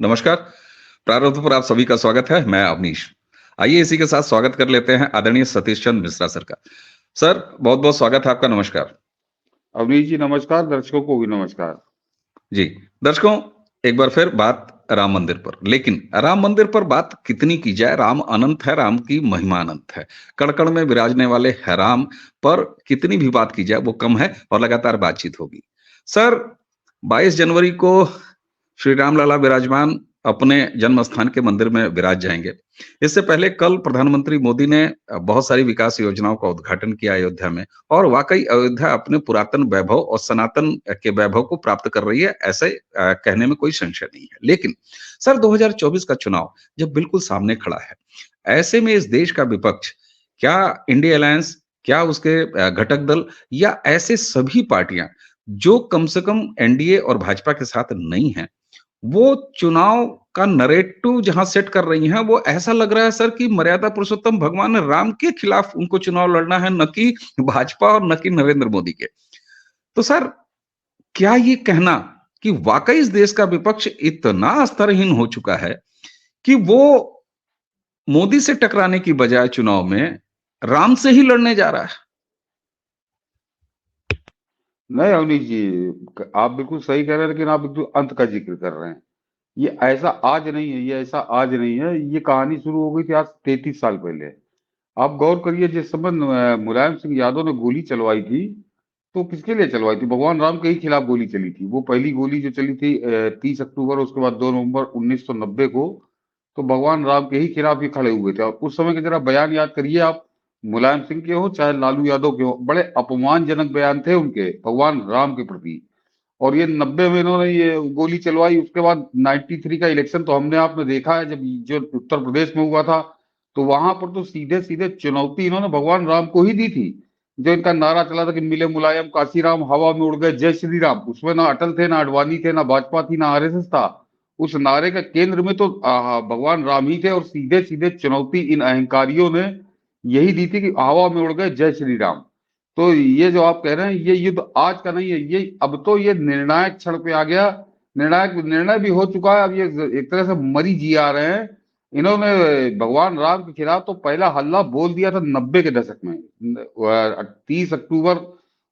नमस्कार। प्रारंभ पर आप सभी का स्वागत है। मैं अवनीश। आइए इसी के साथ स्वागत कर लेते हैं आदरणीय सतीश चंद्र मिश्रा सर का। सर, बहुत-बहुत स्वागत है आपका। नमस्कार। अवनीश जी नमस्कार, दर्शकों को भी नमस्कार। जी, दर्शकों, एक बार फिर बात राम मंदिर पर। लेकिन राम मंदिर पर बात कितनी की जाए? राम अनंत है, राम की महिमा अनंत है। कण-कण में विराजने वाले है राम, पर कितनी भी बात की जाए वो कम है और लगातार बातचीत होगी। सर, 22 जनवरी को श्री राम लला विराजमान अपने जन्म स्थान के मंदिर में विराज जाएंगे। इससे पहले कल प्रधानमंत्री मोदी ने बहुत सारी विकास योजनाओं का उद्घाटन किया अयोध्या में और वाकई अयोध्या अपने पुरातन वैभव और सनातन के वैभव को प्राप्त कर रही है, ऐसे कहने में कोई संशय नहीं है। लेकिन सर, 2024 का चुनाव जब बिल्कुल सामने खड़ा है, ऐसे में इस देश का विपक्ष, क्या इंडिया अलायंस, क्या उसके घटक दल या ऐसे सभी पार्टियां जो कम से कम एनडीए और भाजपा के साथ नहीं हैं, वो चुनाव का नैरेटिव जहां सेट कर रही हैं, वो ऐसा लग रहा है सर कि मर्यादा पुरुषोत्तम भगवान राम के खिलाफ उनको चुनाव लड़ना है, न कि भाजपा और न कि नरेंद्र मोदी के। तो सर, क्या ये कहना कि वाकई इस देश का विपक्ष इतना स्तरहीन हो चुका है कि वो मोदी से टकराने की बजाय चुनाव में राम से ही लड़ने जा रहा है? नहीं अवनीश जी, आप बिल्कुल सही कह रहे हैं, लेकिन आप बिल्कुल अंत का जिक्र कर रहे हैं। ये ऐसा आज नहीं है, ये ऐसा आज नहीं है। ये कहानी शुरू हो गई थी आज 33 साल पहले। आप गौर करिए, जिस समय मुलायम सिंह यादव ने गोली चलवाई थी, तो किसके लिए चलवाई थी? भगवान राम के ही खिलाफ गोली चली थी। वो पहली गोली जो चली थी 30 अक्टूबर, उसके बाद 2 नवंबर 1990 को, तो भगवान राम के ही खिलाफ ये खड़े हुए थे। और उस समय के जरा बयान याद करिए आप, मुलायम सिंह के हो चाहे लालू यादव के हो, बड़े अपमानजनक बयान थे उनके भगवान राम के प्रति। और ये 90 में इन्होंने ये गोली चलवाई। उसके बाद 93 का इलेक्शन तो हमने आपने देखा है, जब जो उत्तर प्रदेश में हुआ था, तो वहां पर तो सीधे सीधे चुनौती इन्होंने भगवान राम को ही दी थी। जो इनका नारा चला था कि मिले मुलायम काशी राम, हवा में उड़ गए जय श्री राम, उसमें ना अटल थे, ना आडवाणी थे, ना भाजपा थी, ना आरएसएस था। उस नारे का केंद्र में तो भगवान राम ही थे। और सीधे सीधे चुनौती इन अहंकारियों ने यही दी थी कि हवा में उड़ गए जय श्री राम। तो ये जो आप कह रहे हैं, ये युद्ध आज का नहीं है, ये अब तो ये निर्णायक क्षण पे आ गया। निर्णायक निर्णय भी हो चुका है। अब ये एक तरह से मरी जी आ रहे हैं। इन्होंने भगवान राम के खिलाफ तो पहला हल्ला बोल दिया था 90 के दशक में। 30 अक्टूबर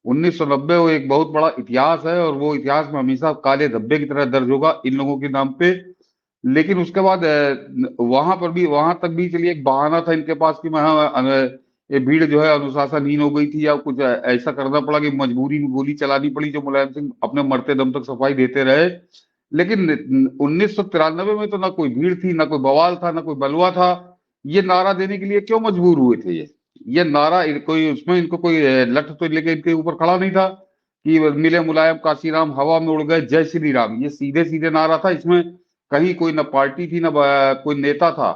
1990 वो एक बहुत बड़ा इतिहास है, और वो इतिहास में हमेशा काले धब्बे की तरह दर्ज होगा इन लोगों के नाम पे। लेकिन उसके बाद वहां पर भी, वहां तक भी चलिए एक बहाना था इनके पास कि ये भीड़ जो है अनुशासनहीन हो गई थी, या कुछ ऐसा करना पड़ा कि मजबूरी में गोली चलानी पड़ी, जो मुलायम सिंह अपने मरते दम तक सफाई देते रहे। लेकिन 1993 में तो ना कोई भीड़ थी, ना कोई बवाल था, ना कोई बलवा था। ये नारा देने के लिए क्यों मजबूर हुए थे? ये नारा कोई उसमें इनको कोई लठ तो लेके इनके ऊपर खड़ा नहीं था कि मिले मुलायम काशी राम, हवा में उड़ गए जय श्री राम। ये सीधे सीधे नारा था। इसमें कहीं कोई ना पार्टी थी, ना कोई नेता था।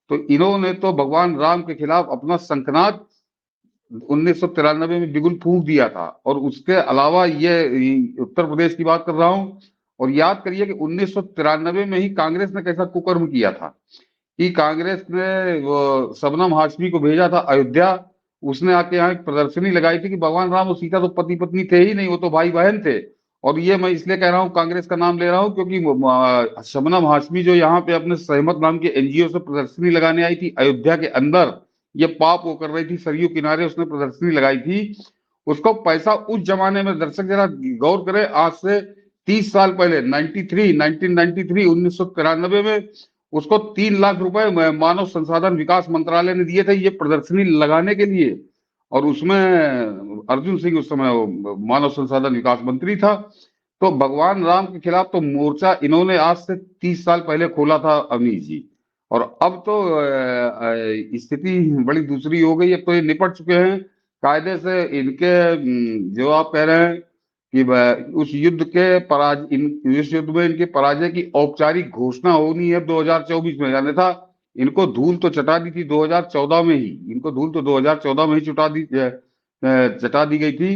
तो इन्होंने तो भगवान राम के खिलाफ अपना शंखनाद 1993 में बिगुल फूंक दिया था। और उसके अलावा ये उत्तर प्रदेश की बात कर रहा हूं। और याद करिए कि 1993 में ही कांग्रेस ने कैसा कुकर्म किया था कि कांग्रेस ने वो शबनम हाशमी को भेजा था अयोध्या। उसने आके यहाँ एक प्रदर्शनी लगाई थी कि भगवान राम और सीता तो पति पत्नी थे ही नहीं, वो तो भाई बहन थे। और ये मैं इसलिए कह रहा हूँ, कांग्रेस का नाम ले रहा हूँ, क्योंकि शबनम हाशमी जो यहाँ पे अपने सहमत नाम के एनजीओ से प्रदर्शनी लगाने आई थी अयोध्या के अंदर, ये पाप वो कर रही थी, सरयू किनारे उसने प्रदर्शनी लगाई थी। उसको पैसा उस जमाने में, दर्शक जरा गौर करें, आज से 30 साल पहले 1993 1993 में उसको 3 लाख रुपए मानव संसाधन विकास मंत्रालय ने दिए थे ये प्रदर्शनी लगाने के लिए। और उसमें अर्जुन सिंह उस समय मानव संसाधन विकास मंत्री था। तो भगवान राम के खिलाफ तो मोर्चा इन्होंने आज से 30 साल पहले खोला था अवनीश जी। और अब तो स्थिति बड़ी दूसरी हो गई। अब तो ये निपट चुके हैं कायदे से। इनके जो आप कह रहे हैं कि उस युद्ध के इस युद्ध में इनके पराजय की औपचारिक घोषणा होनी है 2024 में। अन्यथा इनको धूल तो चटा दी थी 2014 में ही। इनको धूल तो 2014 में ही चटा दी गई थी।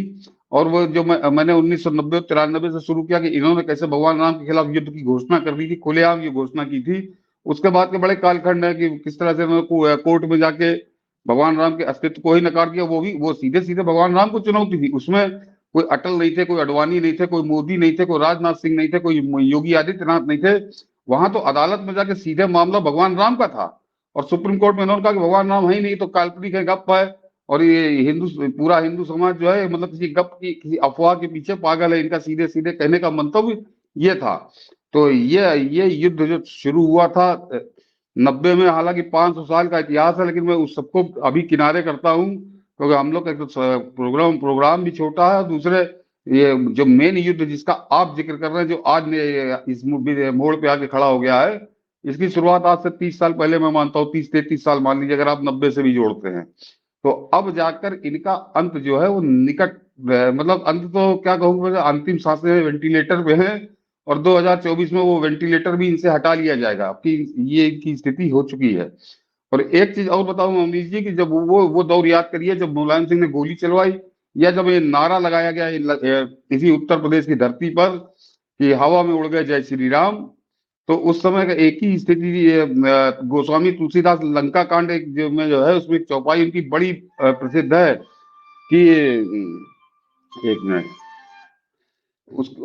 और वो जो मैंने 1990 93 से शुरू किया कि इन्होंने कैसे भगवान राम के खिलाफ युद्ध की घोषणा कर दी थी, खुलेआम ये घोषणा की थी। उसके बाद के बड़े कालखंड है कि किस तरह से उन्होंने कोर्ट में जाके भगवान राम के अस्तित्व को ही नकार दिया। वो सीधे सीधे भगवान राम को चुनौती थी। उसमें कोई अटल नहीं थे, कोई अडवाणी नहीं थे, कोई मोदी नहीं थे, कोई राजनाथ सिंह नहीं थे, कोई योगी आदित्यनाथ नहीं थे। वहां तो अदालत में जाके सीधे मामला भगवान राम का था, और सुप्रीम कोर्ट में इन्होंने कहा कि भगवान राम है ही नहीं, तो काल्पनिक है, गप है, और ये हिंदू, पूरा हिंदू समाज जो है मतलब किसी गप की, किसी अफवाह के पीछे पागल है, इनका सीधे सीधे कहने का मंतव्य ये था। तो ये युद्ध जो शुरू हुआ था 90 में, हालांकि 500 साल का इतिहास है, लेकिन मैं उस सबको अभी किनारे करता हूँ, क्योंकि हम लोग का एक तो प्रोग्राम भी छोटा है, दूसरे ये जो मेन युद्ध जिसका आप जिक्र कर रहे हैं, जो आज इस मोड़ पे आके खड़ा हो गया है, इसकी शुरुआत आज से 30 साल पहले मैं मानता हूँ, 30-33 साल मान लीजिए, अगर आप 90 से भी जोड़ते हैं, तो अब जाकर इनका अंत जो है वो निकट, मतलब अंत तो क्या कहूंगा, अंतिम सांसें वेंटिलेटर पे हैं, और 2024 में वो वेंटिलेटर भी इनसे हटा लिया जाएगा, आपकी ये इनकी स्थिति हो चुकी है। और एक चीज और बताऊं अमरीश जी, कि जब वो दौर याद करिए जब मुलायम सिंह ने गोली चलवाई, या जब ये नारा लगाया गया इसी उत्तर प्रदेश की धरती पर कि हवा में उड़ गए जय श्री राम, तो उस समय का एक ही स्थिति थी, गोस्वामी तुलसीदास लंका कांड एक जो है उसमें एक चौपाई उनकी बड़ी प्रसिद्ध है कि एक मिनट, उस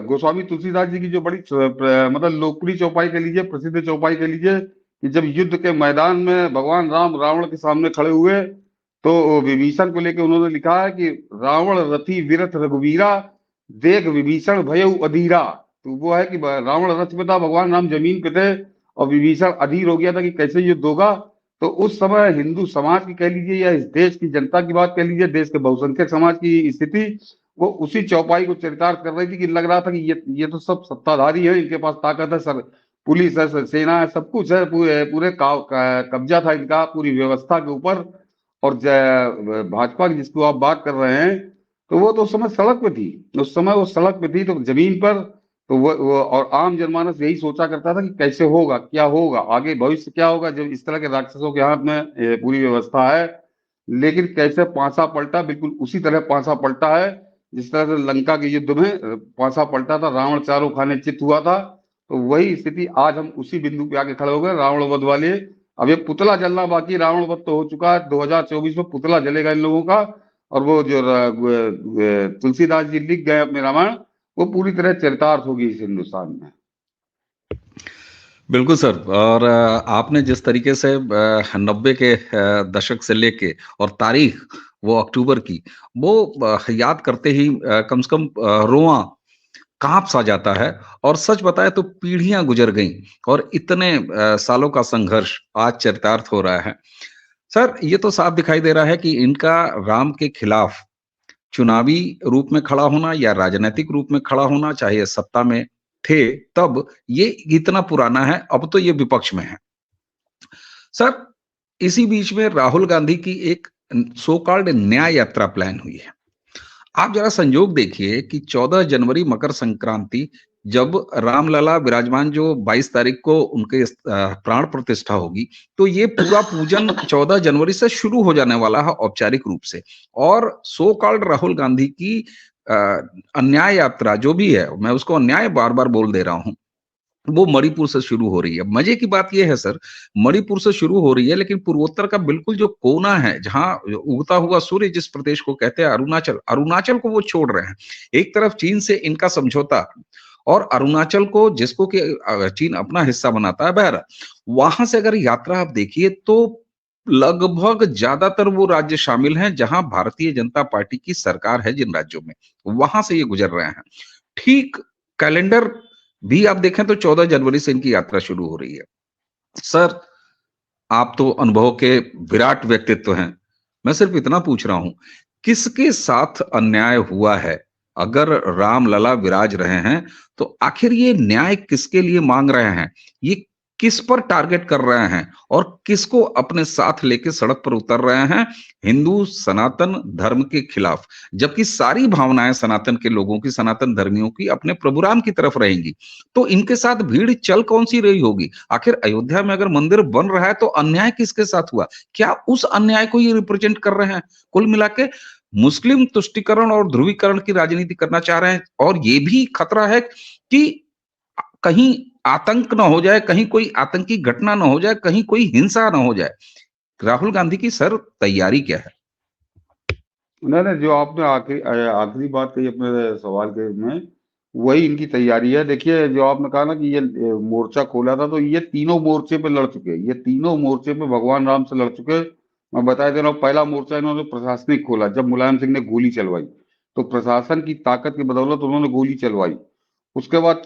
गोस्वामी तुलसीदास जी की जो बड़ी मतलब लोकप्रिय चौपाई कह लीजिए, प्रसिद्ध चौपाई कह लीजिए, कि जब युद्ध के मैदान में भगवान राम रावण के सामने खड़े हुए, तो विभीषण को लेकर उन्होंने लिखा है कि रावण रथी विरथ रघुवीरा, देख विभीषण भयउ अधीरा। तो वो है कि रावण रथ पे था, भगवान राम जमीन पे थे, और विभीषण अधीर हो गया था कि कैसे युद्ध होगा। तो उस समय हिंदू समाज की कह लीजिए, या इस देश की जनता की बात कह लीजिए, देश के बहुसंख्यक समाज की स्थिति वो उसी चौपाई को चरितार्थ कर रही थी, कि लग रहा था कि ये तो सब सत्ताधारी है, इनके पास ताकत है, सर पुलिस है, सेना है, सब कुछ है, पूरे कब्जा था इनका पूरी व्यवस्था के ऊपर। और भाजपा की जिसको आप बात कर रहे हैं, तो वो तो उस समय सड़क पे थी, उस समय वो सड़क पे थी, तो जमीन पर, तो वो और आम जनमानस यही सोचा करता था कि कैसे होगा, क्या होगा आगे, भविष्य क्या होगा जब इस तरह के राक्षसों के हाथ में पूरी व्यवस्था है। लेकिन कैसे पांसा पलटा, बिल्कुल उसी तरह पांसा पलटा है जिस तरह से लंका के युद्ध में पांसा पलटा था, रावण चारों खाने चित हुआ था। तो वही स्थिति आज हम उसी बिंदु पे आके खड़े हो गए, रावण वध वाले। अब ये पुतला जलना बाकी, रावण वध तो हो चुका है, 2024 में पुतला जलेगा इन लोगों का। और वो जो तुलसीदास जी लिख गए अपने रामायण, वो पूरी तरह चरितार्थ होगी इस हिंदुस्तान में। बिल्कुल सर। और आपने जिस तरीके से 90 के दशक से लेके और तारीख वो अक्टूबर की, वो याद करते ही कम से कम रोआ कांप सा जाता है। और सच बताए तो पीढ़ियां गुजर गईं और इतने सालों का संघर्ष आज चरितार्थ हो रहा है। सर, ये तो साफ दिखाई दे रहा है कि इनका राम के खिलाफ चुनावी रूप में खड़ा होना या राजनीतिक रूप में खड़ा होना, चाहे ये सत्ता में थे तब, ये इतना पुराना है, अब तो ये विपक्ष में है। सर, इसी बीच में राहुल गांधी की एक सो कॉल्ड न्याय यात्रा प्लान हुई है। आप जरा संयोग देखिए कि 14 जनवरी मकर संक्रांति, जब रामलला विराजमान जो 22 तारीख को उनके प्राण प्रतिष्ठा होगी, तो ये पूरा पूजन 14 जनवरी से शुरू हो जाने वाला है औपचारिक रूप से। और सो कॉल्ड राहुल गांधी की अ, अन्याय यात्रा जो भी है, मैं उसको अन्याय बार-बार बोल दे रहा हूँ, वो मणिपुर से शुरू हो रही है। मजे की बात ये है सर, मणिपुर से शुरू हो रही है, लेकिन पूर्वोत्तर का बिल्कुल जो कोना है, जहां उगता हुआ सूर्य जिस प्रदेश को कहते हैं अरुणाचल, अरुणाचल को वो छोड़ रहे हैं। एक तरफ चीन से इनका समझौता, और अरुणाचल को जिसको कि चीन अपना हिस्सा बनाता है। बहरहाल, वहां से अगर यात्रा आप देखिए तो लगभग ज्यादातर वो राज्य शामिल हैं जहां भारतीय जनता पार्टी की सरकार है, जिन राज्यों में, वहां से ये गुजर रहे हैं। ठीक कैलेंडर भी आप देखें तो 14 जनवरी से इनकी यात्रा शुरू हो रही है। सर, आप तो अनुभव के विराट व्यक्तित्व हैं। मैं सिर्फ इतना पूछ रहा हूं, किसके साथ अन्याय हुआ है? अगर रामलला विराज रहे हैं, तो आखिर ये न्याय किसके लिए मांग रहे हैं? ये किस पर टारगेट कर रहे हैं और किसको अपने साथ लेके सड़क पर उतर रहे हैं? हिंदू सनातन धर्म के खिलाफ, जबकि सारी भावनाएं सनातन के लोगों की, सनातन धर्मियों की अपने प्रभु राम की तरफ रहेंगी। तो इनके साथ भीड़ चल कौन सी रही होगी? आखिर अयोध्या में अगर मंदिर बन रहा है तो अन्याय किसके साथ हुआ? क्या उस अन्याय को ये रिप्रेजेंट कर रहे हैं? कुल मिला के मुस्लिम तुष्टिकरण और ध्रुवीकरण की राजनीति करना चाह रहे हैं, और ये भी खतरा है कि कहीं आतंक ना हो जाए, कहीं कोई आतंकी घटना ना हो जाए, कहीं कोई हिंसा ना हो जाए। राहुल गांधी की सर तैयारी क्या है? नहीं नहीं, जो आपने आखिरी आखिरी बात कही अपने सवाल के में, वही इनकी तैयारी है। देखिए, जो आपने कहा ना कि ये मोर्चा खोला था, तो ये तीनों मोर्चे पे लड़ चुके हैं, ये तीनों मोर्चे पे भगवान राम से लड़ चुके हैं। मैं बता दे रहा हूँ, पहला मोर्चा इन्होंने प्रशासनिक खोला जब मुलायम सिंह ने गोली चलवाई, तो प्रशासन की ताकत की बदौलत उन्होंने गोली चलवाई। उसके बाद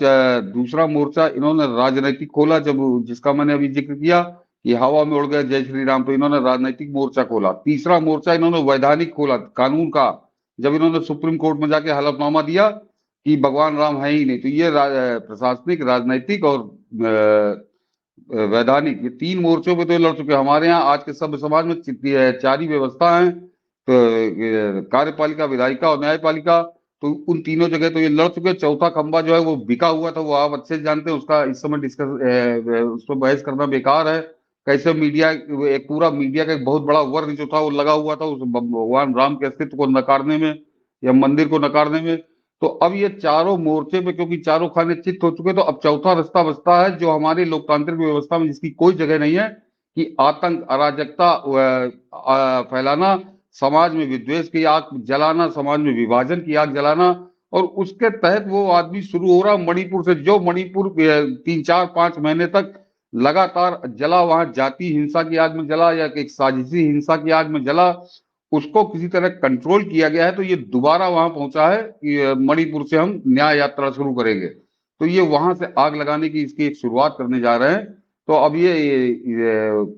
दूसरा मोर्चा इन्होंने राजनीतिक खोला, जब जिसका मैंने अभी जिक्र किया कि हवा में उड़ गए जय श्री राम, तो इन्होंने राजनीतिक मोर्चा खोला। तीसरा मोर्चा इन्होंने वैधानिक खोला, कानून का, जब इन्होंने सुप्रीम कोर्ट में जाके हलफनामा दिया कि भगवान राम है ही नहीं। तो ये प्रशासनिक, राजनीतिक और वैधानिक, ये तीन मोर्चों पे तो ये लड़ चुके हैं। हमारे यहाँ आज के सभ्य समाज में चार ही व्यवस्था है, तो कार्यपालिका, विधायिका और न्यायपालिका। तो उन तीनों जगह तो ये लड़ चुके हैं। चौथा खंबा जो है वो बिका हुआ था, वो आप अच्छे से जानते हैं, उसका इस समय डिस्कस, उस पर बहस करना बेकार है। कैसे मीडिया, एक पूरा मीडिया का एक बहुत बड़ा वर्ग जो था वो लगा हुआ था उस भगवान राम के अस्तित्व को नकारने में या मंदिर को नकारने में। तो अब ये चारों मोर्चे पे, क्योंकि चारों खाने चित्त हो चुके, तो अब चौथा रास्ता बचता है जो हमारी लोकतांत्रिक व्यवस्था में जिसकी कोई जगह नहीं है, कि आतंक, अराजकता फैलाना, समाज में विद्वेष की आग जलाना, समाज में विभाजन की आग जलाना। और उसके तहत वो आदमी शुरू हो रहा मणिपुर से, जो मणिपुर 3 4 5 महीने तक लगातार जला, वहां जाति हिंसा की आग में जला या एक साजिशी हिंसा की आग में जला, उसको किसी तरह कंट्रोल किया गया है। तो ये दोबारा वहां पहुंचा है कि मणिपुर से हम न्याय यात्रा शुरू करेंगे। तो ये वहां से आग लगाने की इसकी एक शुरुआत करने जा रहे हैं। तो अब ये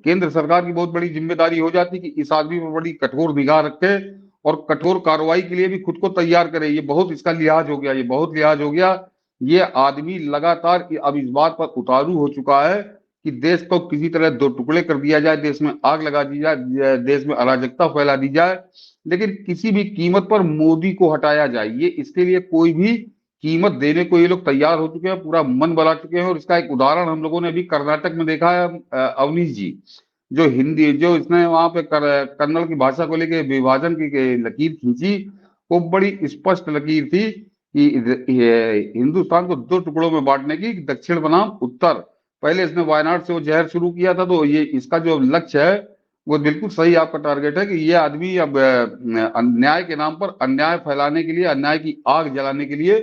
केंद्र सरकार की बहुत बड़ी जिम्मेदारी हो जाती है कि इस आदमी पर बड़ी कठोर निगाह रखे और कठोर कार्रवाई के लिए भी खुद को तैयार करे। ये बहुत इसका लिहाज हो गया, ये बहुत लिहाज हो गया। ये आदमी लगातार अब इस बात पर उतारू हो चुका है कि देश को किसी तरह दो टुकड़े कर दिया जाए, देश में आग लगा दी जाए, देश में अराजकता फैला दी जाए, लेकिन किसी भी कीमत पर मोदी को हटाया जाए। ये इसके लिए कोई भी कीमत देने को ये लोग तैयार हो चुके हैं, पूरा मन बना चुके हैं। और इसका एक उदाहरण हम लोगों ने अभी कर्नाटक में देखा है। अवनीश जी, जो हिंदी, जो इसने वहां पे कन्नड़ की भाषा को लेकर विभाजन की लकीर खींची, वो बड़ी स्पष्ट लकीर थी कि हिंदुस्तान को दो टुकड़ों में बांटने की, दक्षिण बनाम उत्तर। पहले इसने वायनाड से वो जहर शुरू किया था, तो ये इसका जो लक्ष्य है वो बिल्कुल सही आपका टारगेट है कि ये आदमी अब अन्याय के नाम पर अन्याय फैलाने के लिए, अन्याय की आग जलाने के लिए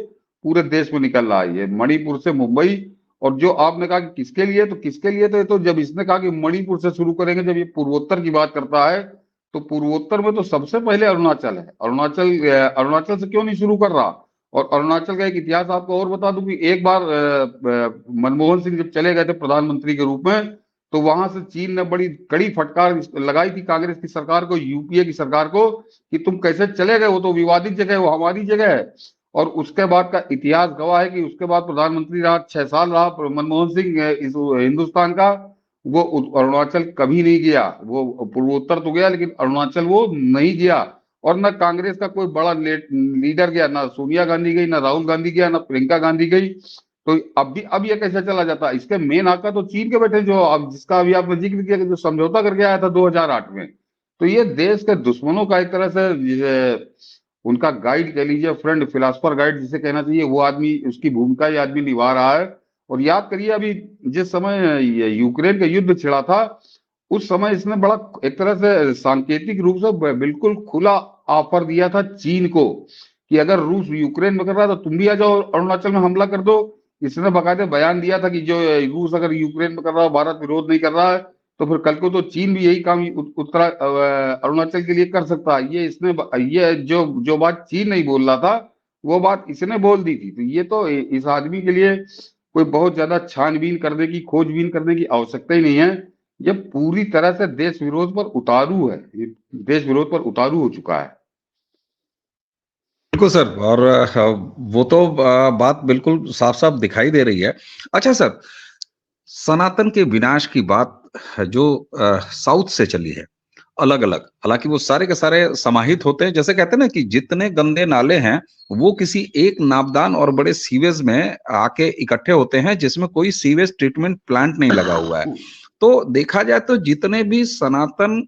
पूरे देश में निकल रहा है। ये मणिपुर से मुंबई, और जो आपने कहा कि किसके लिए, तो किसके लिए, तो ये तो जब इसने कहा कि मणिपुर से शुरू करेंगे, जब ये पूर्वोत्तर की बात करता है, तो पूर्वोत्तर में तो सबसे पहले अरुणाचल है। अरुणाचल से क्यों नहीं शुरू कर रहा? और अरुणाचल का एक इतिहास आपको और बता दूं कि एक बार मनमोहन सिंह जब चले गए थे प्रधानमंत्री के रूप में, तो वहां से चीन ने बड़ी कड़ी फटकार लगाई थी कांग्रेस की सरकार को, यूपीए की सरकार को, कि तुम कैसे चले गए, वो तो विवादित जगह है, वो हमारी जगह है। और उसके बाद का इतिहास गवाह है कि उसके बाद प्रधानमंत्री रहा, 6 साल रहा मनमोहन सिंह इस हिंदुस्तान का, वो अरुणाचल कभी नहीं गया। वो पूर्वोत्तर तो गया, लेकिन अरुणाचल वो नहीं गया। और ना कांग्रेस का कोई बड़ा लीडर गया, ना सोनिया गांधी गई, ना राहुल गांधी गया, ना प्रियंका गांधी गई। तो अब ये कैसे चला जाता? इसके मेन आका तो चीन के बैठे, जो अब जिसका अभी आपने जिक्र किया कि जो समझौता करके आया था 2008 में। तो ये देश के दुश्मनों का एक तरह से उनका गाइड कह लीजिए, फ्रेंड, फिलासफर गाइड जिसे कहना चाहिए, वो आदमी, उसकी भूमिका ये आदमी निभा रहा है। और याद करिए, अभी जिस समय ये यूक्रेन का युद्ध छिड़ा था, उस समय इसने बड़ा एक तरह से सांकेतिक रूप से बिल्कुल खुला ऑफर दिया था चीन को कि अगर रूस यूक्रेन में कर रहा है तो तुम भी आ जाओ, अरुणाचल में हमला कर दो। इसने बाकायदे बयान दिया था कि जो रूस अगर यूक्रेन में कर रहा है, भारत विरोध नहीं कर रहा है, तो फिर कल को तो चीन भी यही काम अरुणाचल के लिए कर सकता है। ये इसने, ये जो जो बात चीन नहीं बोल रहा था, वो बात इसने बोल दी थी। तो ये तो इस आदमी के लिए कोई बहुत ज्यादा छानबीन करने की, खोजबीन करने की आवश्यकता ही नहीं है। ये पूरी तरह से देश विरोध पर उतारू है, ये देश विरोध पर उतारू हो चुका है। बिल्कुल सर, और वो तो बात बिल्कुल साफ साफ दिखाई दे रही है। अच्छा सर, सनातन के विनाश की बात जो साउथ से चली है, अलग अलग, हालांकि वो सारे के सारे समाहित होते हैं, जैसे कहते हैं ना कि जितने गंदे नाले हैं वो किसी एक नापदान और बड़े सीवेज में आके इकट्ठे होते हैं, जिसमें कोई सीवेज ट्रीटमेंट प्लांट नहीं लगा हुआ है। तो देखा जाए तो जितने भी सनातन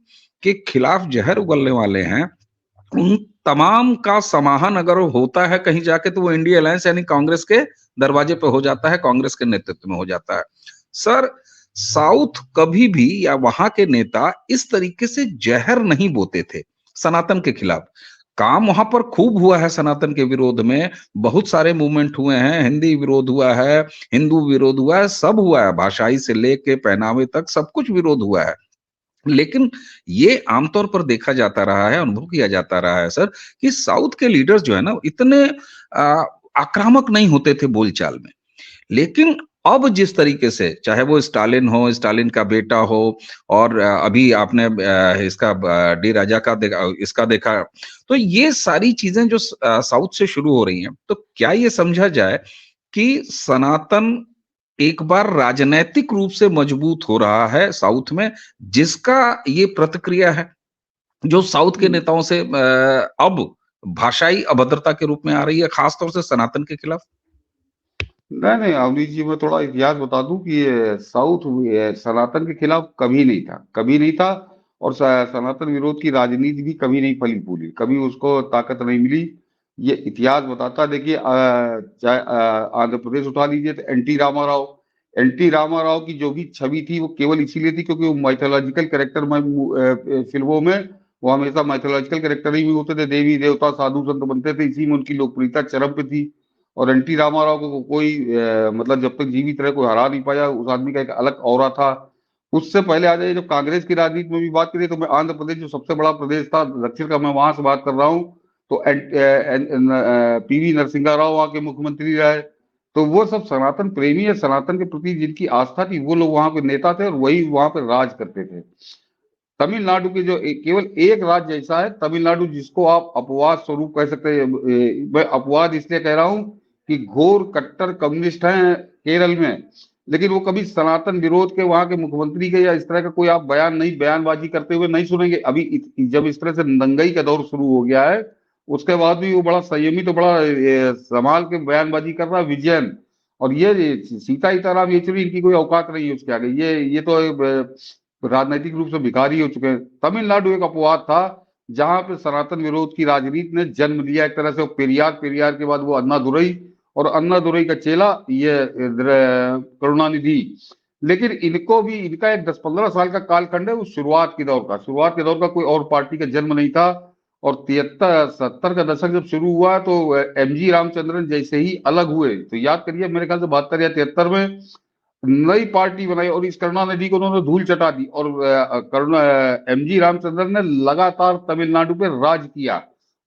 के खिलाफ जहर उगलने वाले हैं, उन तमाम का समाहन अगर होता है कहीं जाके, तो वो इंडिया अलायंस यानी कांग्रेस के दरवाजे पे हो जाता है, कांग्रेस के नेतृत्व में हो जाता है। सर, साउथ कभी भी या वहां के नेता इस तरीके से जहर नहीं बोते थे सनातन के खिलाफ। काम वहां पर खूब हुआ है सनातन के विरोध में, बहुत सारे मूवमेंट हुए हैं, हिंदी विरोध हुआ है, हिंदू विरोध हुआ है, सब हुआ है, भाषाई से लेके पहनावे तक सब कुछ विरोध हुआ है। लेकिन ये आमतौर पर देखा जाता रहा है, अनुभव किया जाता रहा है सर, कि साउथ के लीडर्स जो है ना इतने आ, आक्रामक नहीं होते थे बोलचाल में। लेकिन अब जिस तरीके से चाहे वो स्टालिन हो, स्टालिन का बेटा हो, और अभी आपने इसका डी राजा का देखा, इसका देखा, तो ये सारी चीजें जो साउथ से शुरू हो रही हैं, तो क्या ये समझा जाए कि सनातन एक बार राजनैतिक रूप से मजबूत हो रहा है साउथ में, जिसका ये प्रतिक्रिया है जो साउथ के नेताओं से अब भाषाई अभद्रता के रूप में आ रही है, खासतौर से सनातन के खिलाफ? नहीं नहीं अवनीश जी, मैं थोड़ा इतिहास बता दूं कि ये साउथ ये सनातन के खिलाफ कभी नहीं था, कभी नहीं था। और सनातन विरोध की राजनीति भी कभी नहीं फली फूली, कभी उसको ताकत नहीं मिली। ये इतिहास बताता है। देखिए चाहे आंध्र प्रदेश उठा लीजिए तो एनटी रामाराव की जो भी छवि थी वो केवल इसीलिए थी क्योंकि वो माइथोलॉजिकल कैरेक्टर में फिल्मों में वो हमेशा माइथोलॉजिकल कैरेक्टर ही होते थे, देवी देवता साधु संत बनते थे, इसी में उनकी लोकप्रियता चरम पे थी। और एनटी रामाराव को कोई मतलब जब तक जीवित रहे कोई हरा नहीं पाया। उस आदमी का एक अलग ऑरा था। उससे पहले आ जाइए, जब कांग्रेस की राजनीति में भी बात करिए तो मैं आंध्र प्रदेश जो सबसे बड़ा प्रदेश था दक्षिण का, मैं वहां से बात कर रहा हूँ। तो पीवी नरसिंहा राव वहां के मुख्यमंत्री रहे। तो वो सब सनातन प्रेमी है, सनातन के प्रति जिनकी आस्था थी वो लोग वहां पे नेता थे और वही वहां पे राज करते थे। तमिलनाडु के जो केवल एक राज्य ऐसा है तमिलनाडु जिसको आप अपवाद स्वरूप कह सकते हैं। मैं अपवाद इसलिए कह रहा हूं कि घोर कट्टर कम्युनिस्ट हैं केरल में, लेकिन वो कभी सनातन विरोध के वहां के मुख्यमंत्री के या इस तरह का कोई आप बयान नहीं, बयानबाजी करते हुए नहीं सुनेंगे। अभी जब इस तरह से दंगई का दौर शुरू हो गया है उसके बाद भी वो बड़ा संयमी तो बड़ा संभाल के बयानबाजी कर रहा है विजयन। और ये सीताराम येचुरी इनकी कोई औकात नहीं है उसके आगे। ये तो राजनीतिक रूप से भिखारी हो चुके हैं। तमिलनाडु एक अपवाद था जहां पे सनातन विरोध की राजनीति ने जन्म लिया एक तरह से। पेरियार, पेरियार के बाद वो अन्नादुरई, और अन्नादुरई का चेला ये करुणानिधि। लेकिन इनको भी इनका एक 10-15 साल का कालखंड है उस शुरुआत के दौर का कोई और पार्टी का जन्म नहीं था। और 73-70 का दशक जब शुरू हुआ तो एमजी रामचंद्रन जैसे ही अलग हुए, तो याद करिए मेरे ख्याल से 72 या 73 में नई पार्टी बनाई और इस करुणानिधि को उन्होंने धूल चटा दी। और करुणा एमजी रामचंद्रन ने लगातार तमिलनाडु पे राज किया।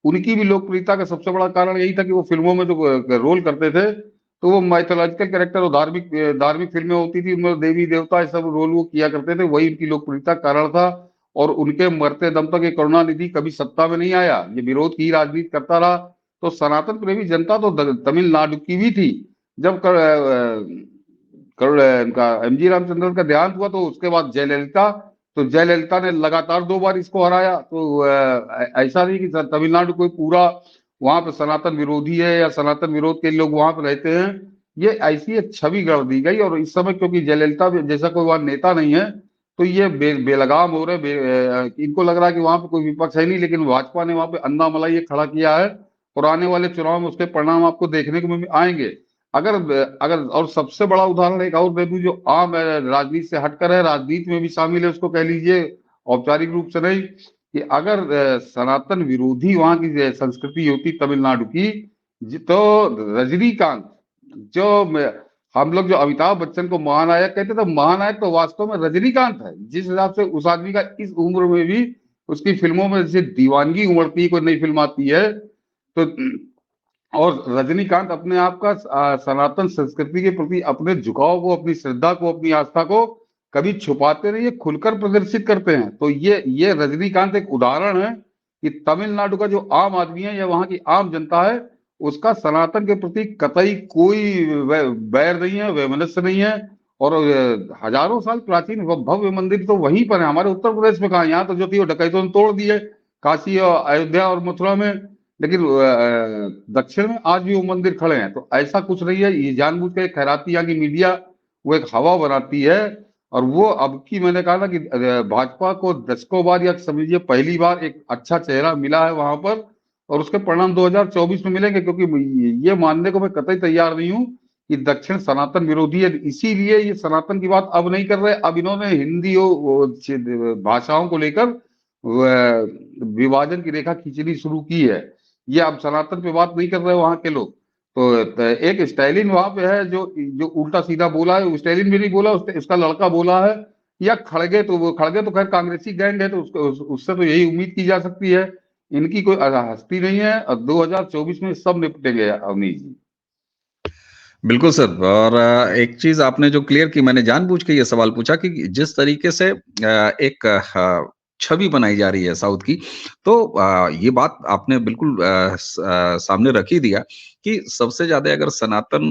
उनकी भी लोकप्रियता का सबसे बड़ा कारण यही था कि वो फिल्मों में जो रोल करते थे तो वो माइथोलॉजिकल कैरेक्टर और धार्मिक धार्मिक फिल्में होती थी, उनमें देवी देवता ये सब रोल वो किया करते थे, वही उनकी लोकप्रियता कारण था। और उनके मरते दम तक ये करुणानिधि कभी सत्ता में नहीं आया, ये विरोध की राजनीति करता रहा। तो सनातन प्रेमी जनता तो तमिलनाडु की भी थी। जब करुण इनका एमजी रामचंद्रन का देहांत हुआ तो उसके बाद जयललिता, तो जयललिता ने लगातार 2 बार इसको हराया। तो ऐसा नहीं कि तमिलनाडु कोई पूरा वहां पे सनातन विरोधी है या सनातन विरोध के लोग वहां पे रहते हैं। ये ऐसी एक छवि गढ़ दी गई। और इस समय क्योंकि जयललिता जैसा कोई वहां नेता नहीं है तो ये बेलगाम हो रहे इनको लग रहा है कि वहां पे कोई विपक्ष है नहीं, लेकिन भाजपा ने वहां पे अन्नामलाई खड़ा किया है। और आने वाले चुनाव में उसके परिणाम आपको देखने को आएंगे। अगर अगर और सबसे बड़ा उदाहरण एक और दे दूं जो आम राजनीति से हटकर है, राजनीति में भी शामिल है, उसको कह लीजिए औपचारिक रूप से नहीं, कि अगर सनातन विरोधी वहां की संस्कृति होती तमिलनाडु की, तो रजनीकांत जो हम लोग जो अमिताभ बच्चन को महानायक कहते थे, महानायक तो वास्तव में रजनीकांत है। जिस हिसाब से उस आदमी का इस उम्र में भी उसकी फिल्मों में जैसे दीवानगी उमड़ती है, कोई नई फिल्म आती है तो। और रजनीकांत अपने आप का सनातन संस्कृति के प्रति अपने झुकाव को, अपनी श्रद्धा को, अपनी आस्था को कभी छुपाते नहीं, ये खुलकर प्रदर्शित करते हैं। तो ये रजनीकांत एक उदाहरण है कि तमिलनाडु का जो आम आदमी है या वहां की आम जनता है उसका सनातन के प्रति कतई कोई बैर नहीं है, वैमनस्य नहीं है। और हजारों साल प्राचीन भव्य मंदिर तो वहीं पर है, हमारे उत्तर प्रदेश में कहा। यहाँ तो जो थी वो डकैतों ने तोड़ दी है, काशी और अयोध्या और मथुरा में। लेकिन दक्षिण में आज भी वो मंदिर खड़े हैं। तो ऐसा कुछ नहीं है, ये जानबूझ के खैराती यहाँ की मीडिया वो एक हवा बनाती है। और वो अब की मैंने कहा ना कि भाजपा को दशकों बाद या समझिए पहली बार एक अच्छा चेहरा मिला है वहां पर। और उसके परिणाम 2024 में मिलेंगे, क्योंकि ये मानने को मैं कतई तैयार नहीं हूं कि दक्षिण सनातन विरोधी है। इसीलिए ये सनातन की बात अब नहीं कर रहे। अब इन्होंने हिंदी भाषाओं को लेकर विभाजन की रेखा खींचनी शुरू की है। ये अब सनातन पे बात नहीं कर रहे वहां के लोग। तो एक स्टालिन वहां पे है जो जो उल्टा सीधा बोला है, स्टालिन भी नहीं बोला, उसका लड़का बोला है। या खड़गे, तो वो खड़गे तो खैर कांग्रेसी गैंग है, तो उससे तो यही उम्मीद की जा सकती है। इनकी कोई हस्ती नहीं है, और 2024 में सब निपटेंगे अवनीश जी। बिल्कुल सर। और एक चीज आपने जो क्लियर की, मैंने जानबूझ के ये सवाल पूछा कि जिस तरीके से एक छवि बनाई जा रही है साउथ की, तो ये बात आपने बिल्कुल सामने रख ही दिया कि सबसे ज्यादा अगर सनातन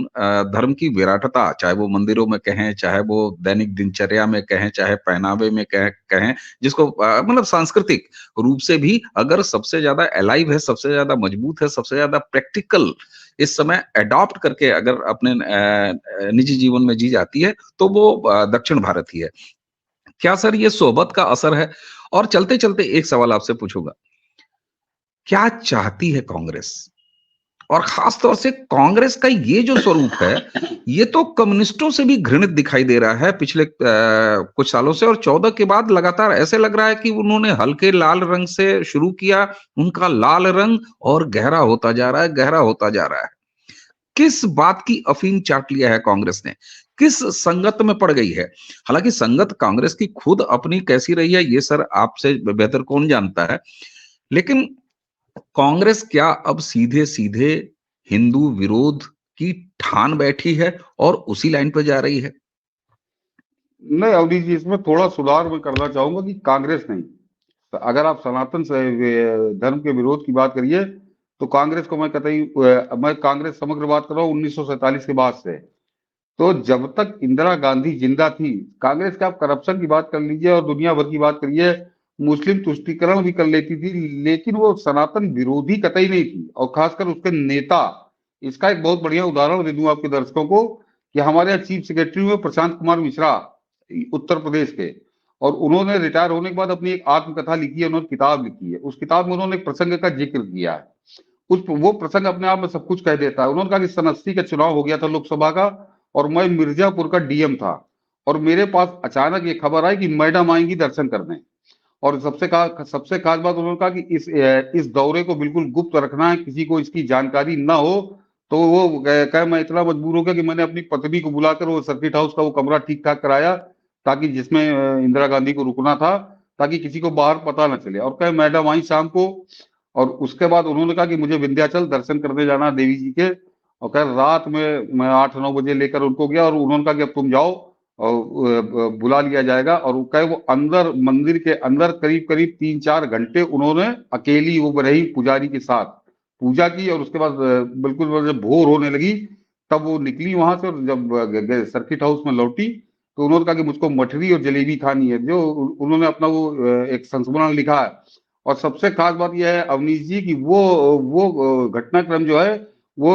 धर्म की विराटता, चाहे वो मंदिरों में कहें, चाहे वो दैनिक दिनचर्या में कहें, चाहे पहनावे में कहें, जिसको मतलब सांस्कृतिक रूप से भी अगर सबसे ज्यादा अलाइव है, सबसे ज्यादा मजबूत है, सबसे ज्यादा प्रैक्टिकल इस समय अडॉप्ट करके अगर अपने निजी जीवन में जी जाती है, तो वो दक्षिण भारत ही है। क्या सर ये सोहबत का असर है? और चलते-चलते एक सवाल आपसे पूछूंगा, क्या चाहती है कांग्रेस? और खास तौर से कांग्रेस का ये जो स्वरूप है, ये तो कम्युनिस्टों से भी घृणित दिखाई दे रहा है पिछले कुछ सालों से, और 14 के बाद लगातार ऐसे लग रहा है कि उन्होंने हल्के लाल रंग से शुरू किया, उनका लाल रंग और गहरा होता जा रहा है, गहरा होता जा रहा है। किस बात की अफीम चाट लिया है कांग्रेस ने? किस संगत में पड़ गई है? हालांकि संगत कांग्रेस की खुद अपनी कैसी रही है, ये सर आपसे बेहतर कौन जानता है। लेकिन कांग्रेस क्या अब सीधे सीधे हिंदू विरोध की ठान बैठी है और उसी लाइन पर जा रही है? नहीं अवनीश जी, इसमें थोड़ा सुधार मैं करना चाहूंगा कि कांग्रेस नहीं। तो अगर आप सनातन से धर्म के विरोध की बात करिए, तो कांग्रेस को मैं कतई, मैं कांग्रेस समग्र बात कर रहा हूँ 1947 के बाद से। तो जब तक इंदिरा गांधी जिंदा थी, कांग्रेस के आप करप्शन की बात कर लीजिए और दुनिया भर की बात करिए, मुस्लिम तुष्टीकरण भी कर लेती थी, लेकिन वो सनातन विरोधी कतई नहीं थी। और खासकर उसके नेता, इसका एक बहुत बढ़िया उदाहरण दे दूं आपके दर्शकों को, कि हमारे यहाँ चीफ सेक्रेटरी हुए प्रशांत कुमार मिश्रा, उत्तर प्रदेश के। और उन्होंने रिटायर होने के बाद अपनी एक आत्मकथा लिखी है, उन्होंने किताब लिखी है। उस किताब में उन्होंने एक प्रसंग का जिक्र किया है। उस वो प्रसंग अपने आप में सब कुछ कह देता है। उन्होंने कहा कि सन 80 का चुनाव हो गया था लोकसभा का, और मैं मिर्जापुर का डीएम था, और मेरे पास अचानक ये खबर आई कि मैडम आएंगी दर्शन करने। और सबसे खास बात उन्होंने कहा कि इस दौरे को बिल्कुल गुप्त रखना है, किसी को इसकी जानकारी ना हो। तो वो कहे, मैं इतना मजबूर हो गया कि मैंने अपनी पत्नी को बुलाकर वो सर्किट हाउस का वो कमरा ठीक ठाक कराया, ताकि जिसमें इंदिरा गांधी को रुकना था, ताकि किसी को बाहर पता ना चले। और कहे मैडम आई शाम को। और उसके बाद उन्होंने कहा कि मुझे विंध्याचल दर्शन करने जाना देवी जी के। और कह रात में मैं 8-9 बजे लेकर उनको गया, और उन्होंने कहा कि अब तुम जाओ, और बुला लिया जाएगा। और वो कहे वो अंदर मंदिर के अंदर करीब करीब 3-4 घंटे उन्होंने अकेली वो रही पुजारी के साथ, पूजा की। और उसके बाद बिल्कुल जब भोर होने लगी, तब वो निकली वहां से। और जब सर्किट हाउस में लौटी, तो उन्होंने कहा कि मुझको मठरी और जलेबी खानी है, जो उन्होंने अपना वो एक संस्मरण लिखा है। और सबसे खास बात यह है अवनीश जी कि वो घटनाक्रम जो है, वो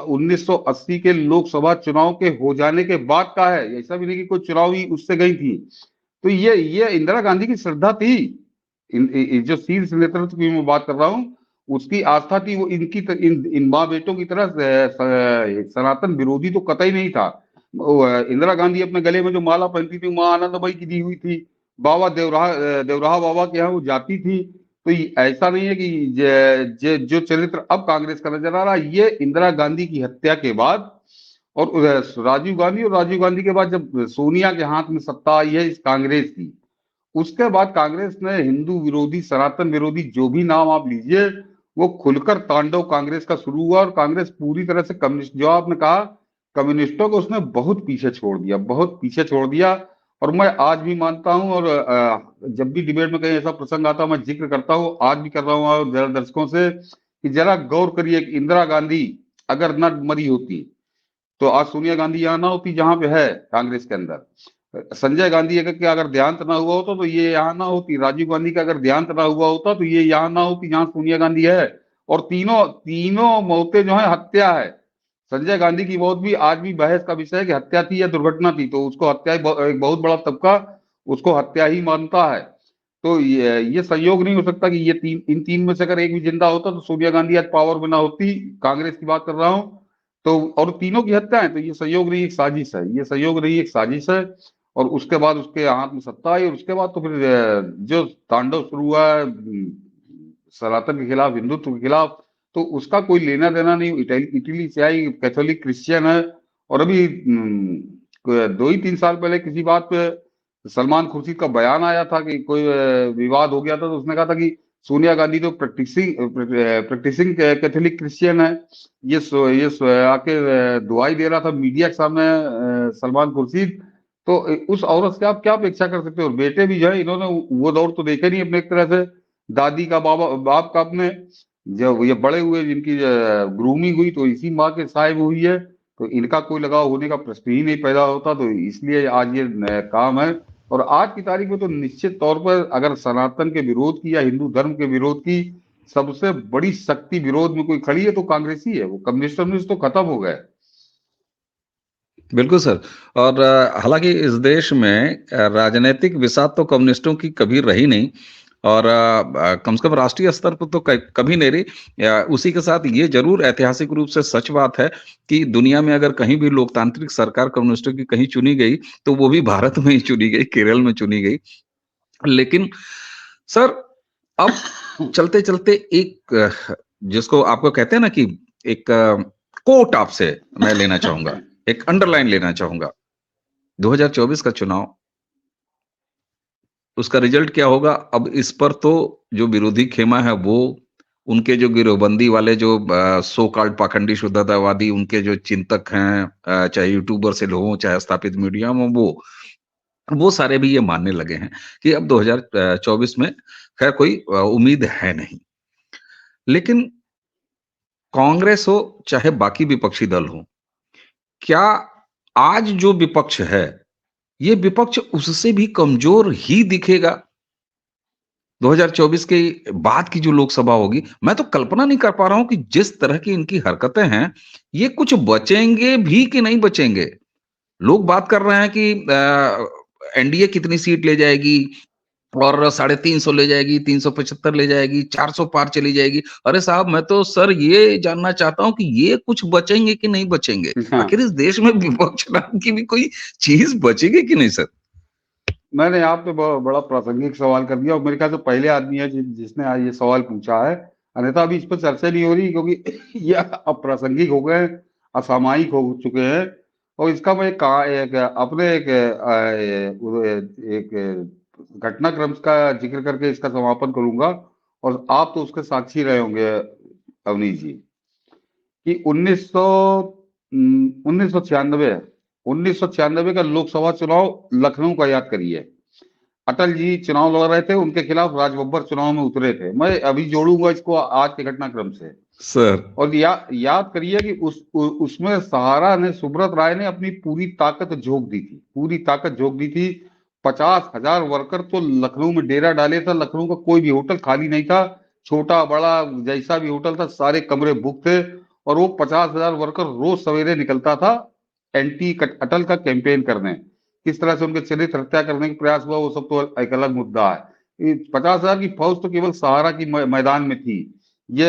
1980 के लोकसभा चुनाव के हो जाने के बाद का है। ऐसा भी नहीं कि कोई चुनावी उससे गई थी। तो ये इंदिरा गांधी की श्रद्धा थी। जो शीर्ष नेतृत्व की मैं बात कर रहा हूँ, उसकी आस्था थी। वो इन माँ बेटों की तरह सनातन विरोधी तो कतई नहीं था। इंदिरा गांधी अपने गले में जो माला पहनती थी, माँ आनंदमयी की दी हुई थी। बाबा देवराहा बाबा के यहाँ वो जाती थी। तो ऐसा नहीं है कि जो चरित्र अब कांग्रेस का नजर आ रहा है, ये इंदिरा गांधी की हत्या के बाद, और राजीव गांधी के बाद जब सोनिया के हाथ में सत्ता आई है इस कांग्रेस की, उसके बाद कांग्रेस ने हिंदू विरोधी, सनातन विरोधी, जो भी नाम आप लीजिए, वो खुलकर तांडव कांग्रेस का शुरू हुआ। और कांग्रेस पूरी तरह से कम्युनिस्ट, जो आपने कहा, कम्युनिस्टों को उसने बहुत पीछे छोड़ दिया, बहुत पीछे छोड़ दिया। और मैं आज भी मानता हूं, और जब भी डिबेट में कहीं ऐसा प्रसंग आता है, मैं जिक्र करता हूं, आज भी कर रहा हूं और जरा दर्शकों से, कि जरा गौर करिए कि इंदिरा गांधी अगर न मरी होती, तो आज सोनिया गांधी यहाँ ना होती जहां पे है कांग्रेस के अंदर। संजय गांधी अगर देहांत ना हुआ होता, तो ये यहाँ ना होती। राजीव गांधी का अगर देहांत ना हुआ होता, तो ये यहाँ ना होती जहां सोनिया गांधी है। और तीनों तीनों मौतें जो है हत्या है। संजय गांधी की मौत भी आज भी बहस का विषय है कि हत्या थी या दुर्घटना थी। तो उसको हत्या एक बहुत बड़ा तबका उसको हत्या ही मानता है। तो ये संयोग नहीं हो सकता कि इन तीन में से अगर एक भी जिंदा होता, तो सोनिया गांधी आज पावर में ना होती। कांग्रेस की बात कर रहा हूं। तो और तीनों की हत्या है, तो ये संयोग नहीं, एक साजिश है। ये संयोग नहीं, एक साजिश है। और उसके बाद उसके हाथ में सत्ता आई, और उसके बाद तो फिर जो तांडव शुरू हुआ सनातन के खिलाफ, हिंदुत्व के खिलाफ, तो उसका कोई लेना देना नहीं। इटली से आई, कैथोलिक क्रिश्चियन है। और अभी 2 ही 3 साल पहले किसी बात पे सलमान खुर्शीद का बयान आया था कि कोई विवाद हो गया था, तो उसने कहा था कि सोनिया गांधी तो प्रैक्टिसिंग कैथोलिक क्रिश्चियन है। आके दुआई दे रहा था मीडिया के सामने सलमान खुर्शीद। तो उस औरत से आप क्या अपेक्षा कर सकते हो? और बेटे भी जो है, इन्होंने वो दौर तो देखे नहीं अपने, एक तरह से दादी का बाप का अपने। जब ये बड़े हुए, जिनकी ग्रूमिंग हुई तो इसी माँ के साय में हुई है, तो इनका कोई लगाव होने का प्रश्न ही नहीं पैदा होता। तो इसलिए आज ये काम है। और आज की तारीख में तो निश्चित तौर पर अगर सनातन के विरोध की या हिंदू धर्म के विरोध की सबसे बड़ी शक्ति विरोध में कोई खड़ी है तो कांग्रेस ही है। वो कम्युनिस्ट कम्युनिस्ट तो खत्म हो गए। बिल्कुल सर। और हालांकि इस देश में राजनीतिक विषाद तो कम्युनिस्टों की कभी रही नहीं, और कम से कम राष्ट्रीय स्तर पर तो कभी नहीं रही। उसी के साथ ये जरूर ऐतिहासिक रूप से सच बात है कि दुनिया में अगर कहीं भी लोकतांत्रिक सरकार कम्युनिस्टों की कहीं चुनी गई तो वो भी भारत में ही चुनी गई, केरल में चुनी गई। लेकिन सर, अब चलते चलते एक जिसको आपको कहते हैं ना कि एक कोट आपसे मैं लेना चाहूंगा, एक अंडरलाइन लेना चाहूंगा। 2024 का चुनाव, उसका रिजल्ट क्या होगा? अब इस पर तो जो विरोधी खेमा है वो, उनके जो गिरोहबंदी वाले जो सो कॉल्ड पाखंडी शुद्धतावादी, उनके जो चिंतक हैं, चाहे यूट्यूबर से हो चाहे स्थापित मीडिया में, वो सारे भी ये मानने लगे हैं कि अब 2024 में खैर कोई उम्मीद है नहीं। लेकिन कांग्रेस हो चाहे बाकी विपक्षी दल हो, क्या आज जो विपक्ष है, ये विपक्ष उससे भी कमजोर ही दिखेगा 2024 के बाद की जो लोकसभा होगी? मैं तो कल्पना नहीं कर पा रहा हूं कि जिस तरह की इनकी हरकतें हैं, ये कुछ बचेंगे भी कि नहीं बचेंगे। लोग बात कर रहे हैं कि एनडीए कितनी सीट ले जाएगी, और 350 ले जाएगी, 375 ले जाएगी, 400 पार चली जाएगी। अरे साहब, मैं तो सर ये जानना चाहता हूं कि ये कुछ बचेंगे कि नहीं बचेंगे? हाँ, आखिर इस देश में विपक्ष नाम की भी कोई चीज बचेगी कि नहीं सर? मैंने यहाँ पे बड़ा प्रासंगिक सवाल कर दिया, और मेरे ख्याल से पहले आदमी है जिसने आज ये सवाल पूछा है। अन्यथा अभी इस पर चर्चा नहीं हो रही, क्योंकि ये अप्रासंगिक हो गए, असामयिक हो चुके हैं। और इसका मैं एक अपने एक घटनाक्रम का जिक्र करके इसका समापन करूंगा। और आप तो उसके साक्षी रहे होंगे अवनीश जी, कि 1996 का लोकसभा चुनाव लखनऊ का याद करिए। अटल जी चुनाव लड़ रहे थे, उनके खिलाफ राज बब्बर चुनाव में उतरे थे। मैं अभी जोड़ूंगा इसको आज के घटनाक्रम से। सर। और याद करिए कि उसमें सहारा ने, सुब्रत राय ने अपनी पूरी ताकत झोंक दी थी, पूरी ताकत झोंक दी थी। 50,000 वर्कर तो लखनऊ में डेरा डाले था। लखनऊ का कोई भी होटल खाली नहीं था, छोटा बड़ा जैसा भी होटल था सारे कमरे बुक थे। और वो 50,000 वर्कर रोज सवेरे निकलता था एंटी अटल का कैंपेन करने। किस तरह से उनके चरित्र हत्या करने का प्रयास हुआ वो सब तो एक अलग मुद्दा है। 50,000 की फौज तो केवल सहारा की मैदान में थी। ये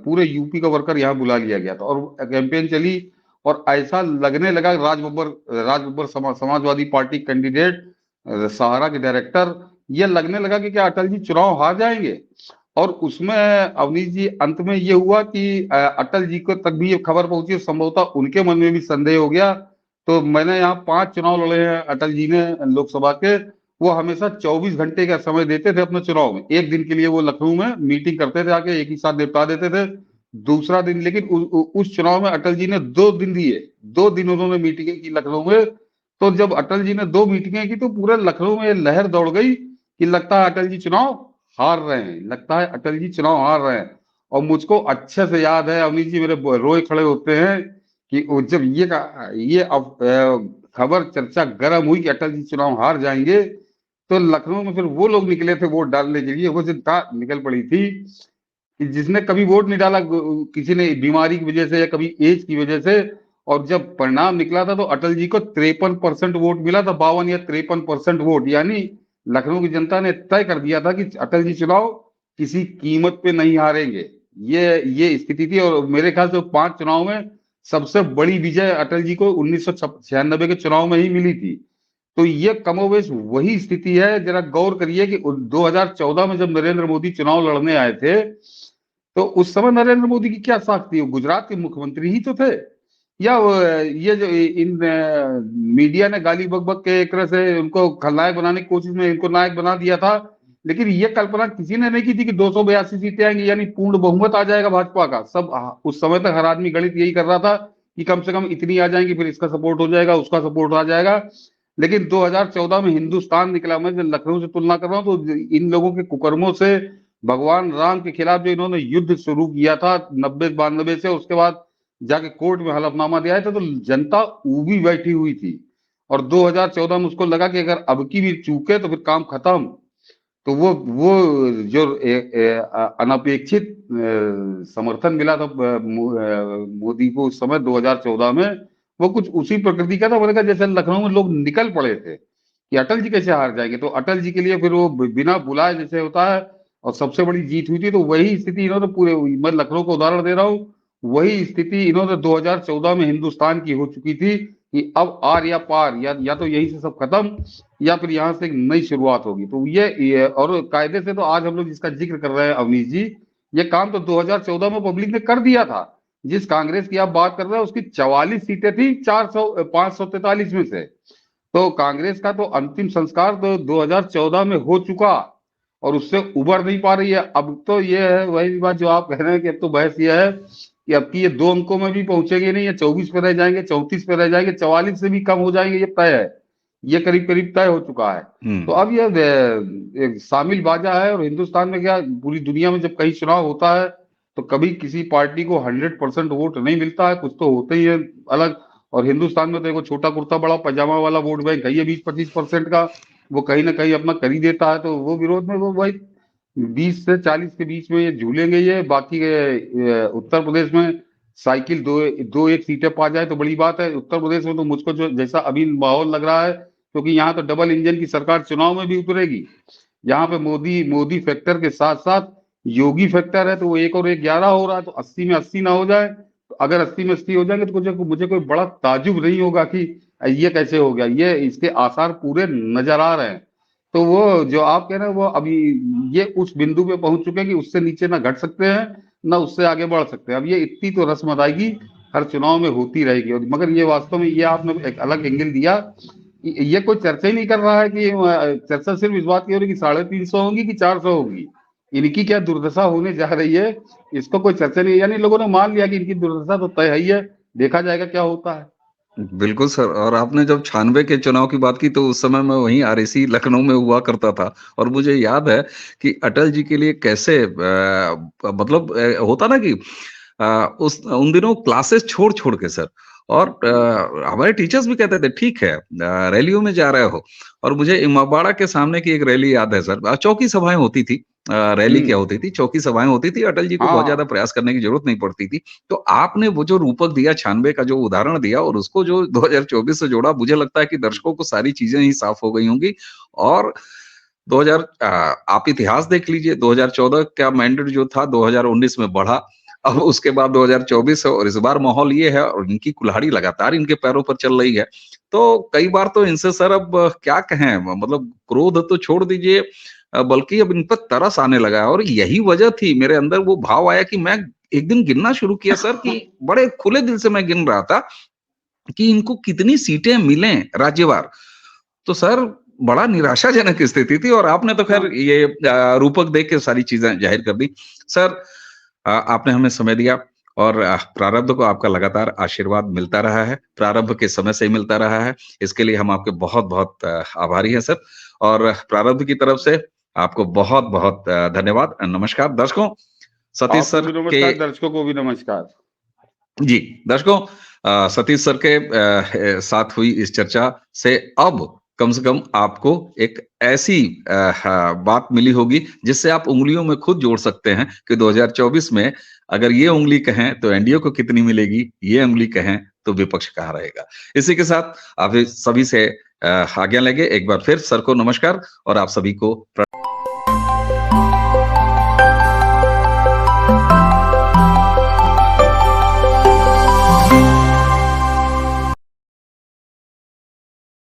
पूरे यूपी का वर्कर यहाँ बुला लिया गया था, और कैंपेन चली। और ऐसा लगने लगा राज बब्बर समाजवादी पार्टी कैंडिडेट, सहारा के डायरेक्टर, ये लगने लगा कि क्या अटल जी चुनाव हार जाएंगे। और उसमें अवनीश जी अंत में ये हुआ कि अटल जी को तक भी ये खबर पहुंची, संभवतः उनके मन में भी संदेह हो गया। तो मैंने यहाँ 5 चुनाव लड़े हैं अटल जी ने लोकसभा के। वो हमेशा 24 घंटे का समय देते थे अपने चुनाव में। एक दिन के लिए वो लखनऊ में मीटिंग करते थे, आके एक ही साथ निपटा देते थे। दूसरा दिन लेकिन उस चुनाव में अटल जी ने 2 दिन दिए, 2 दिन उन्होंने मीटिंगें की लखनऊ में। तो जब अटल जी ने 2 मीटिंगें की तो पूरे लखनऊ में ये लहर दौड़ गई कि लगता है अटल जी चुनाव हार रहे हैं, लगता है अटल जी चुनाव हार रहे हैं। और मुझको अच्छे से याद है अवनीश जी, मेरे रोए खड़े होते हैं कि जब ये खबर चर्चा गर्म हुई कि अटल जी चुनाव हार जाएंगे, तो लखनऊ में फिर वो लोग निकले थे वोट डालने के लिए। वो जनता निकल पड़ी थी कि जिसने कभी वोट नहीं डाला, किसी ने बीमारी की वजह से या कभी एज की वजह से। और जब परिणाम निकला था तो अटल जी को 53% वोट मिला था, 52 या 53% वोट। यानी लखनऊ की जनता ने तय कर दिया था कि अटल जी चुनाव किसी कीमत पे नहीं हारेंगे। ये स्थिति थी। और मेरे ख्याल से 5 चुनाव में सबसे बड़ी विजय अटल जी को 1996 के चुनाव में ही मिली थी। तो ये कमोवेश वही स्थिति है। जरा गौर करिए कि 2014 में जब नरेंद्र मोदी चुनाव लड़ने आए थे, तो उस समय नरेंद्र मोदी की क्या साख थी? वो गुजरात के मुख्यमंत्री ही तो थे। या ये जो इन मीडिया ने गाली बक बक के एक तरह से उनको खलनायक बनाने की कोशिश में इनको नायक बना दिया था। लेकिन ये कल्पना किसी ने नहीं की थी कि 282 सीटें आएंगी, यानी पूर्ण बहुमत आ जाएगा भाजपा का। सब उस समय तक हर आदमी गणित यही कर रहा था कि कम से कम इतनी आ जाएंगी, फिर इसका सपोर्ट हो जाएगा, उसका सपोर्ट आ जाएगा। लेकिन 2014 में हिंदुस्तान निकला। मैं जब लखनऊ से तुलना कर रहा हूँ तो इन लोगों के कुकर्मों से भगवान राम के खिलाफ जो इन्होंने युद्ध शुरू किया था 90-92 से, उसके बाद जाके कोर्ट में हलफनामा दिया था, तो जनता ऊबी बैठी हुई थी। और 2014 में उसको लगा कि अगर अब की भी चूके तो फिर काम खत्म। तो वो जो अनपेक्षित समर्थन मिला था मोदी को उस समय 2014 में, वो कुछ उसी प्रकृति का था। मैंने कहा जैसे लखनऊ में लोग निकल पड़े थे कि अटल जी कैसे हार जाएंगे, तो अटल जी के लिए फिर वो बिना बुलाए जैसे होता है, और सबसे बड़ी जीत हुई थी। तो वही स्थिति इन्होंने पूरे, मैं लखनऊ का उदाहरण दे रहा हूँ, वही स्थिति इन्होंने 2014 में हिंदुस्तान की हो चुकी थी कि अब आर या पार, या तो यहीं से सब खत्म या फिर यहाँ से एक नई शुरुआत होगी। तो ये और कायदे से तो आज हम लोग जिसका जिक्र कर रहे हैं अवनीश जी, ये काम तो 2014 में पब्लिक ने कर दिया था। जिस कांग्रेस की आप बात कर रहे हैं उसकी 44 सीटें थी 543 में से। तो कांग्रेस का तो अंतिम संस्कार तो 2014 में हो चुका, और उससे उबर नहीं पा रही है। अब तो ये है वही बात जो आप कह रहे हैं कि अब तो बहस ये है कि अब की ये 2 अंकों में भी पहुंचेंगे नहीं, ये 24 पे रह जाएंगे, 34 पे रह जाएंगे, 44 से भी कम हो जाएंगे, ये तय है। ये करीब करीब तय हो चुका है। तो अब ये एक शामिल बाजा है। और हिंदुस्तान में क्या, पूरी दुनिया में जब कहीं चुनाव होता है तो कभी किसी पार्टी को 100% वोट नहीं मिलता है, कुछ तो होते ही है अलग। और हिंदुस्तान में तो देखो छोटा कुर्ता बड़ा पजामा वाला वोट बैंक है, ये 20-25% का वो कहीं ना कहीं अपना कर ही देता है। तो वो विरोध में वो भाई 20 से 40 के बीच में ये झूलेंगे। ये बाकी उत्तर प्रदेश में साइकिल दो दो एक सीटें पा जाए तो बड़ी बात है। उत्तर प्रदेश में तो मुझको जो जैसा अभी माहौल लग रहा है, क्योंकि यहाँ तो डबल इंजन की सरकार चुनाव में भी उतरेगी। यहाँ पे मोदी मोदी फैक्टर के साथ साथ योगी फैक्टर है, तो वो 1 और 1 11 हो रहा है। तो 80 में 80 ना हो जाए, तो अगर 80 में 80 हो जाएंगे तो मुझे कोई बड़ा ताजुब नहीं होगा कि ये कैसे हो गया। ये इसके आसार पूरे नजर आ रहे हैं। तो वो जो आप कह रहे हैं वो अभी ये उस बिंदु पे पहुंच चुके हैं कि उससे नीचे ना घट सकते हैं ना उससे आगे बढ़ सकते हैं। अब ये इतनी तो रस्म अदायगी हर चुनाव में होती रहेगी। और मगर ये वास्तव में ये आपने एक अलग एंगल दिया, ये कोई चर्चा ही नहीं कर रहा है कि चर्चा सिर्फ इस बात की हो रही है कि 350 होगी कि 400 होगी, इनकी क्या दुर्दशा होने जा रही है, इसको कोई चर्चा नहीं है। यानी लोगों ने मान लिया कि इनकी दुर्दशा तो तय ही है, देखा जाएगा क्या होता है। बिल्कुल सर। और आपने जब 96 के चुनाव की बात की तो उस समय मैं वहीं आरएसी लखनऊ में हुआ करता था, और मुझे याद है कि अटल जी के लिए कैसे मतलब होता ना कि उस उन दिनों क्लासेस छोड़ छोड़ के सर, और हमारे टीचर्स भी कहते थे ठीक है रैलियों में जा रहे हो। और मुझे इमामबाड़ा के सामने की एक रैली याद है सर, चौकी सभाएं होती थी, रैली क्या हम्म। होती थी, चौकी सभाएं होती थी, अटल जी को बहुत ज्यादा हाँ। प्रयास करने की जरूरत नहीं पड़ती थी। तो आपने वो जो रूपक दिया 96 का जो उदाहरण दिया और उसको जो 2024 से जोड़ा, मुझे लगता है कि दर्शकों को सारी चीजें ही साफ हो गई होंगी। और 2000 आप इतिहास देख लीजिए, 2014 का मैंडेट जो था 2019 में बढ़ा, अब उसके बाद 2024 है और इस बार माहौल ये है और इनकी कुल्हाड़ी लगातार इनके पैरों पर चल रही है। तो कई बार तो इनसे सर अब क्या कहें, मतलब क्रोध तो छोड़ दीजिए, बल्कि अब इन पर तरस आने लगा है। और यही वजह थी, मेरे अंदर वो भाव आया कि मैं एक दिन गिनना शुरू किया सर, कि बड़े खुले दिल से मैं गिन रहा था कि इनको कितनी सीटें मिलें राज्यवार। तो सर बड़ा निराशाजनक स्थिति थी, और आपने तो खैर हाँ। ये रूपक देख के सारी चीजें जाहिर कर दी। सर आपने हमें समय दिया, और प्रारब्ध को आपका लगातार आशीर्वाद मिलता रहा है, प्रारब्ध के समय से ही मिलता रहा है। इसके लिए हम आपके बहुत बहुत आभारी हैं सर। और प्रारब्ध की तरफ से आपको बहुत बहुत धन्यवाद। नमस्कार दर्शकों। सतीश आपको सर भी के नमस्कार, दर्शकों को भी नमस्कार। जी दर्शकों, सतीश सर के साथ हुई इस चर्चा से अब कम से कम आपको एक ऐसी बात मिली होगी जिससे आप उंगलियों में खुद जोड़ सकते हैं कि 2024 में अगर ये उंगली कहें तो एनडीए को कितनी मिलेगी, ये उंगली कहें तो विपक्ष कहाँ रहेगा। इसी के साथ आप सभी से आज्ञा लेंगे। एक बार फिर सर को नमस्कार और आप सभी को